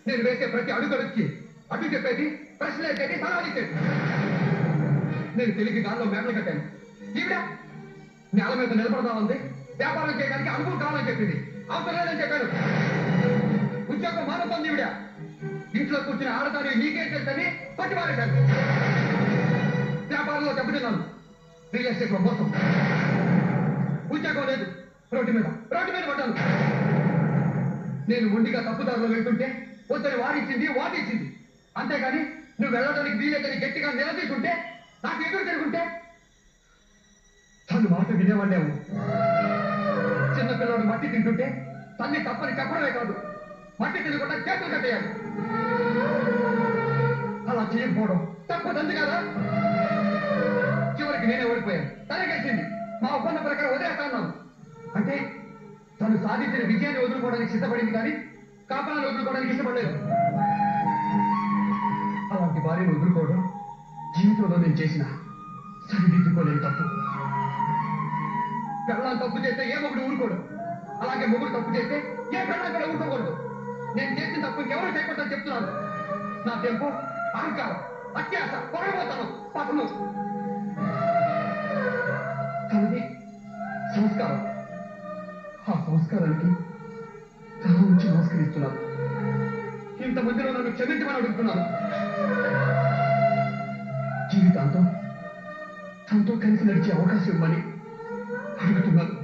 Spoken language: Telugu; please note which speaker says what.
Speaker 1: నేను వేసే ప్రతి అడుగడుక్కి అడ్డు చెప్పేది, ప్రశ్నలు వేసేది, సలహాలు ఇచ్చేది. నేను తెలిసి గాల్లో మేకలు కట్టాను. ఈవిడ నేల మీద నిలబడదామంది. వ్యాపారం చేయడానికి అనుభవం కావాలని చెప్పింది. అవసరం లేదని చెప్పాను. ఉద్యోగం మానుతోంది ఈవిడ. ఇంట్లో కూర్చుని ఆడతాను నీకేం తెలుసని పట్టి మారేశాను. వ్యాపారంలో దెబ్బతిన్నాను. రియల్ ఎస్టేట్ లో మోసం. ఉద్యోగం లేదు. రోడ్డు మీద పడ్డాను. నేను మొండిగా తప్పుదారులో వెళ్తుంటే వద్దని వాదించింది. అంతేగాని నువ్వు వెళ్ళడానికి వీలేదని గట్టిగా నిలదీసుంటే, నాకు ఎదురు తిరుగుంటే తను మాట వినేవాళ్ళేమో. చిన్నపిల్లడు మట్టి తింటుంటే తల్లి తప్పని చెప్పడమే కాదు, మట్టి తినకుండా చేతులు కట్టేయాలి. అలా చేయకపోవడం తప్పదంది కదా. చివరికి నేనే ఓడిపోయాను. తనే గెలిచింది. మా ఒప్పంద ప్రకారం వదిలేస్తాను. అంటే తను సాధించిన విజయాన్ని వదులుకోవడానికి సిద్ధపడింది, కానీ కాపాలను వదులుకోవడానికి ఇష్టపడలేదు. అలాంటి భార్యను వదులుకోవడం జీవితంలో నేను చేసిన సరిదిద్దుకోలేని తప్పు. పెళ్ళాన్ని తప్పు చేస్తే ఏ మొగుడు ఊరుకోడు. అలాగే మొగుడు తప్పు చేస్తే ఏ పెళ్ళాన్ని కూడా ఊరుకోకూడదు. నేను చేసిన తప్పు ఇంకెవరు చేయకూడదని చెప్తున్నాను. నా తెంపు, అహంకారం, అత్యాస, పొరబోతాను, పతను. కానీ సంస్కారం, ఆ సంస్కారానికి తల నుంచి నమస్కరిస్తున్నాను. ఇంతమందిలో నన్ను క్షమించమని అడుగుతున్నాను. జీవితాంతం తనతో కలిసి నడిచే అవకాశం ఇవ్వమని అడుగుతున్నాను.